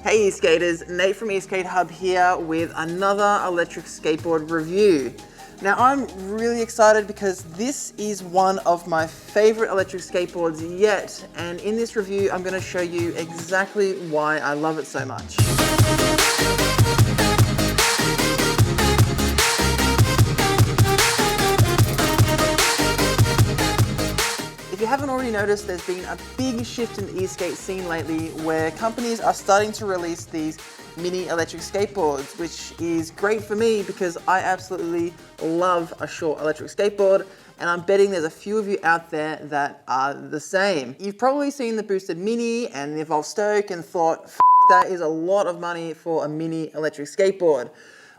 Hey skaters, Nate from eSkateHub here with another electric skateboard review. Now I'm really excited because this is one of my favorite electric skateboards yet, and in this review I'm going to show you exactly why I love it so much. If you haven't already noticed, there's been a big shift in the e-skate scene lately where companies are starting to release these mini electric skateboards, which is great for me because I absolutely love a short electric skateboard, and I'm betting there's a few of you out there that are the same. You've probably seen the Boosted Mini and the Evolve Stoke and thought, F that is a lot of money for a mini electric skateboard.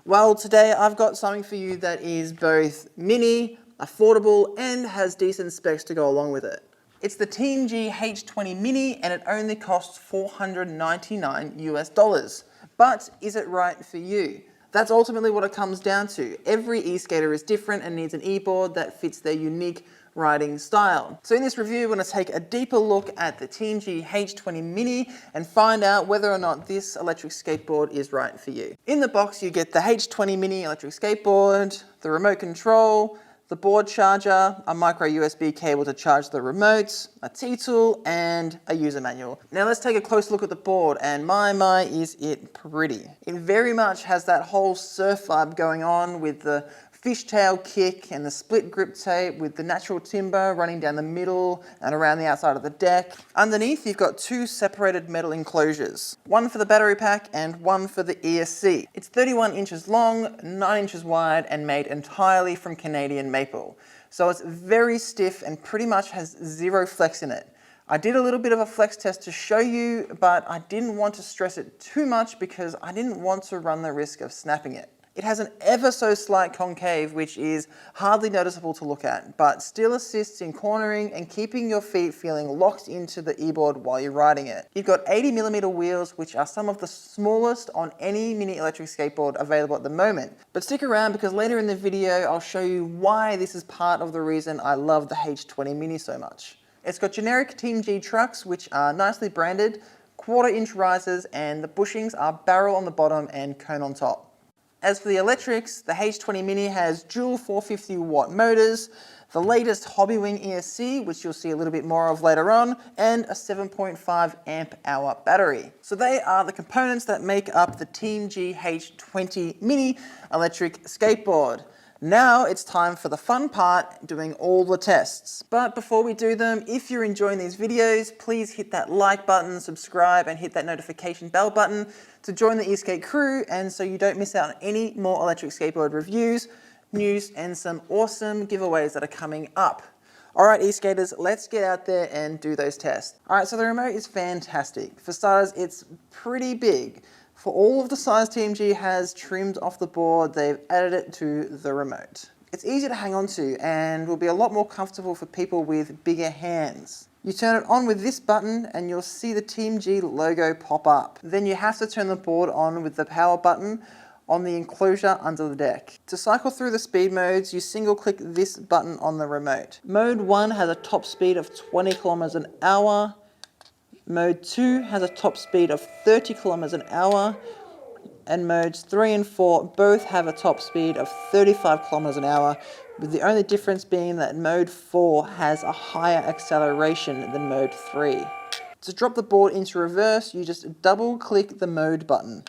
Well, today I've got something for you that is both mini, affordable, and has decent specs to go along with it. It's the Teamgee H20 Mini, and it only costs $499 US. But is it right for you? That's ultimately what it comes down to. Every e-skater is different and needs an e-board that fits their unique riding style. So in this review, we're going to take a deeper look at the Teamgee H20 Mini and find out whether or not this electric skateboard is right for you. In the box, you get the H20 Mini electric skateboard, the remote control, the board charger, a micro USB cable to charge the remote, a T-tool, and a user manual. Now let's take a close look at the board, and my is it pretty. It very much has that whole surf vibe going on with the fishtail kick and the split grip tape with the natural timber running down the middle and around the outside of the deck. Underneath, you've got two separated metal enclosures, one for the battery pack and one for the ESC. It's 31 inches long, 9 inches wide, and made entirely from Canadian maple. So it's very stiff and pretty much has zero flex in it. I did a little bit of a flex test to show you, but I didn't want to stress it too much because I didn't want to run the risk of snapping it. It has an ever so slight concave, which is hardly noticeable to look at, but still assists in cornering and keeping your feet feeling locked into the e-board while you're riding it. You've got 80mm wheels, which are some of the smallest on any mini electric skateboard available at the moment. But stick around because later in the video, I'll show you why this is part of the reason I love the H20 Mini so much. It's got generic Teamge trucks, which are nicely branded, 1/4 inch risers, and the bushings are barrel on the bottom and cone on top. As for the electrics, the H20 Mini has dual 450 watt motors, the latest Hobbywing ESC, which you'll see a little bit more of later on, and a 7.5 amp hour battery. So they are the components that make up the Teamgee H20 Mini electric skateboard. Now it's time for the fun part, doing all the tests. But before we do them, if you're enjoying these videos, please hit that like button, subscribe, and hit that notification bell button to join the eSkate crew, and so you don't miss out on any more electric skateboard reviews, news, and some awesome giveaways that are coming up. All right, e-skaters, let's get out there and do those tests. All right, so the remote is fantastic. For starters, it's pretty big. For all of the size Teamgee has trimmed off the board, they've added it to the remote. It's easy to hang on to and will be a lot more comfortable for people with bigger hands. You turn it on with this button and you'll see the Teamgee logo pop up. Then you have to turn the board on with the power button on the enclosure under the deck. To cycle through the speed modes, you single click this button on the remote. Mode 1 has a top speed of 20 kilometers an hour. Mode 2 has a top speed of 30 kilometers an hour, and modes 3 and 4 both have a top speed of 35 kilometers an hour, with the only difference being that mode 4 has a higher acceleration than mode 3. To drop the board into reverse, you just double click the mode button.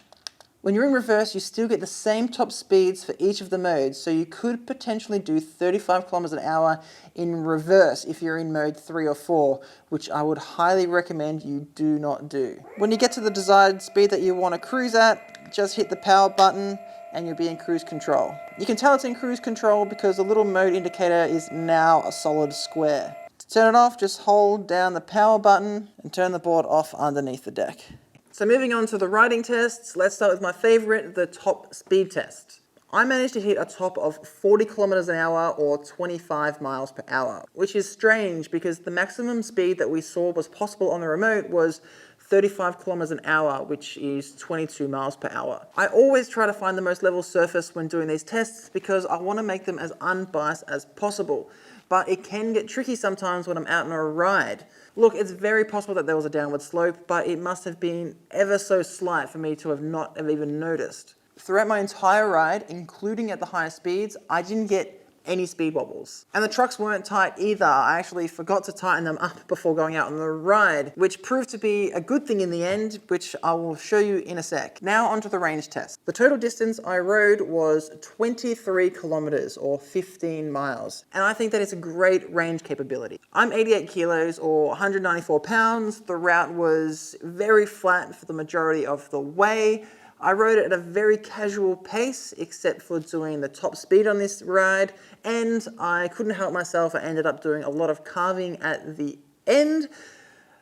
When you're in reverse, you still get the same top speeds for each of the modes, so you could potentially do 35 kilometers an hour in reverse if you're in mode 3 or 4, which I would highly recommend you do not do. When you get to the desired speed that you want to cruise at, just hit the power button and you'll be in cruise control. You can tell it's in cruise control because the little mode indicator is now a solid square. To turn it off, just hold down the power button and turn the board off underneath the deck. So moving on to the riding tests, let's start with my favorite, the top speed test. I managed to hit a top of 40 kilometers an hour or 25 miles per hour, which is strange because the maximum speed that we saw was possible on the remote was 35 kilometers an hour, which is 22 miles per hour. I always try to find the most level surface when doing these tests because I want to make them as unbiased as possible. but it can get tricky sometimes when I'm out on a ride. Look, it's very possible that there was a downward slope, but it must have been ever so slight for me to have not have even noticed. Throughout my entire ride, including at the higher speeds, I didn't get any speed wobbles. And the trucks weren't tight either. I actually forgot to tighten them up before going out on the ride, which proved to be a good thing in the end, which I will show you in a sec. Now onto the range test. The total distance I rode was 23 kilometers or 15 miles. And I think that is a great range capability. I'm 88 kilos or 194 pounds. The route was very flat for the majority of the way. I rode it at a very casual pace, except for doing the top speed on this ride, and I couldn't help myself. I ended up doing a lot of carving at the end.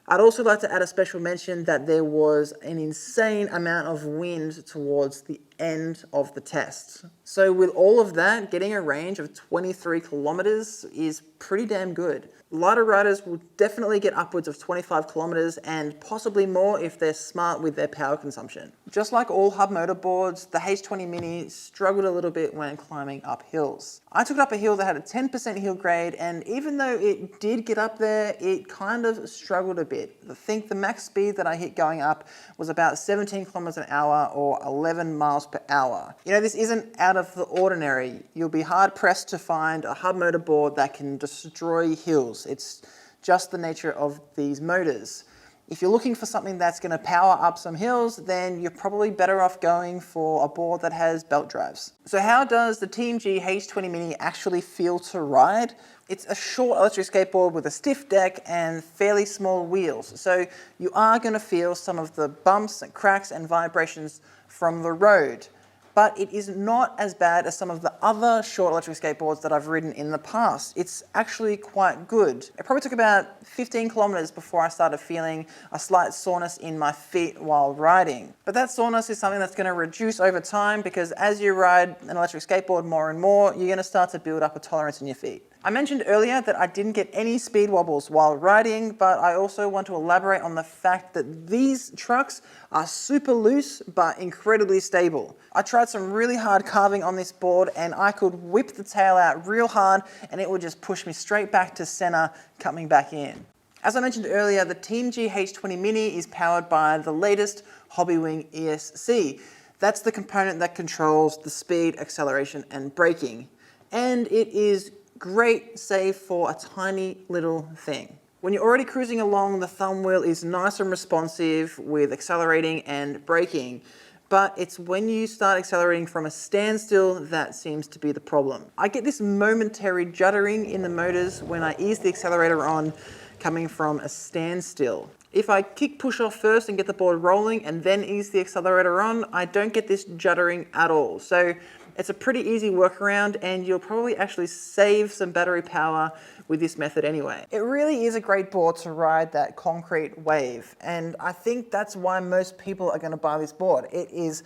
I'd also like to add a special mention that there was an insane amount of wind towards the end of the test. So with all of that, getting a range of 23 kilometers is pretty damn good. Lighter riders will definitely get upwards of 25 kilometers and possibly more if they're smart with their power consumption. Just like all hub motor boards, the H20 Mini struggled a little bit when climbing up hills. I took it up a hill that had a 10% hill grade, and even though it did get up there, it kind of struggled a bit. I think the max speed that I hit going up was about 17 kilometers an hour or 11 miles per hour. You know, this isn't out of the ordinary. You'll be hard pressed to find a hub motor board that can destroy hills. It's just the nature of these motors. If you're looking for something that's going to power up some hills, then you're probably better off going for a board that has belt drives. So how does the Teamgee H20 Mini actually feel to ride? It's a short electric skateboard with a stiff deck and fairly small wheels. So you are going to feel some of the bumps and cracks and vibrations from the road. But it is not as bad as some of the other short electric skateboards that I've ridden in the past. It's actually quite good. It probably took about 15 kilometers before I started feeling a slight soreness in my feet while riding. But that soreness is something that's going to reduce over time, because as you ride an electric skateboard more and more, you're going to start to build up a tolerance in your feet. I mentioned earlier that I didn't get any speed wobbles while riding, but I also want to elaborate on the fact that these trucks are super loose but incredibly stable. I tried some really hard carving on this board and I could whip the tail out real hard and it would just push me straight back to center, coming back in. As I mentioned earlier, the Teamgee H20 Mini is powered by the latest Hobbywing ESC. That's the component that controls the speed, acceleration, and braking. And it is great save for a tiny little thing. When you're already cruising along, the thumb wheel is nice and responsive with accelerating and braking, but it's when you start accelerating from a standstill that seems to be the problem. I get this momentary juddering in the motors when I ease the accelerator on coming from a standstill. If I kick push off first and get the board rolling and then ease the accelerator on, I don't get this juddering at all. So it's a pretty easy workaround and you'll probably actually save some battery power with this method anyway. It really is a great board to ride that concrete wave, and I think that's why most people are going to buy this board. It is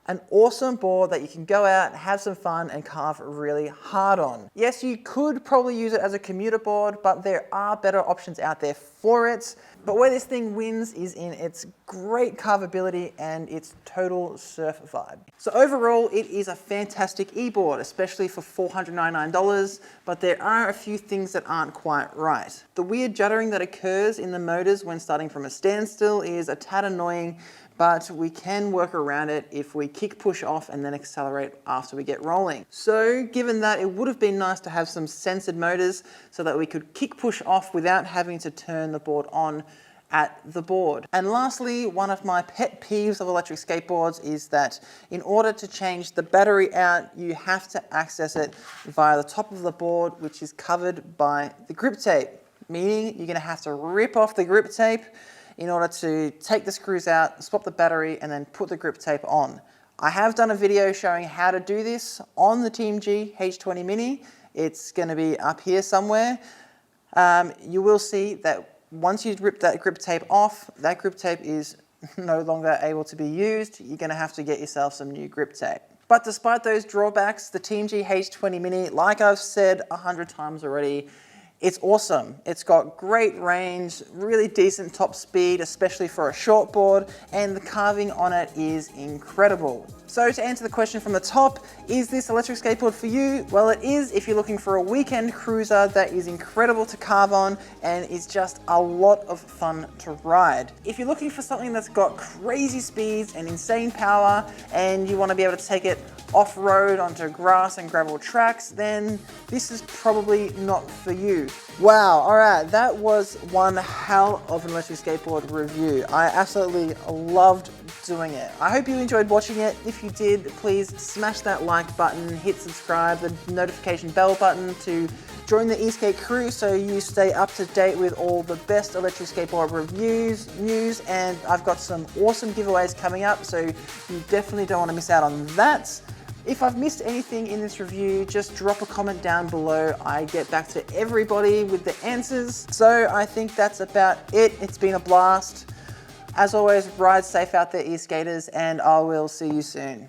an awesome board that you can go out, have some fun, and carve really hard on. Yes, you could probably use it as a commuter board, but there are better options out there for it. But where this thing wins is in its great carvability and its total surf vibe. So overall, it is a fantastic e-board, especially for $499, but there are a few things that aren't quite right. The weird juddering that occurs in the motors when starting from a standstill is a tad annoying, but we can work around it if we kick push off and then accelerate after we get rolling. So given that, it would have been nice to have some censored motors so that we could kick push off without having to turn the board on at the board. And lastly, one of my pet peeves of electric skateboards is that in order to change the battery out, you have to access it via the top of the board, which is covered by the grip tape, meaning you're gonna have to rip off the grip tape in order to take the screws out, swap the battery, and then put the grip tape on. I have done a video showing how to do this on the Teamgee H20 Mini. It's going to be up here somewhere. You will see that once you rip that grip tape off, that grip tape is no longer able to be used. You're going to have to get yourself some new grip tape. But despite those drawbacks, the Teamgee H20 Mini, like I've said 100 times already, it's awesome. It's got great range, really decent top speed, especially for a short board, and the carving on it is incredible. So to answer the question from the top, is this electric skateboard for you? Well, it is if you're looking for a weekend cruiser that is incredible to carve on and is just a lot of fun to ride. If you're looking for something that's got crazy speeds and insane power and you want to be able to take it off-road onto grass and gravel tracks, then this is probably not for you. Wow, all right, that was one hell of an electric skateboard review. I absolutely loved doing it. I hope you enjoyed watching it. If you did, please smash that like button, hit subscribe, the notification bell button to join the eSkate crew so you stay up to date with all the best electric skateboard reviews, news, and I've got some awesome giveaways coming up, so you definitely don't want to miss out on that. If I've missed anything in this review, just drop a comment down below. I get back to everybody with the answers. So I think that's about it. It's been a blast. As always, ride safe out there, e-skaters, and I will see you soon.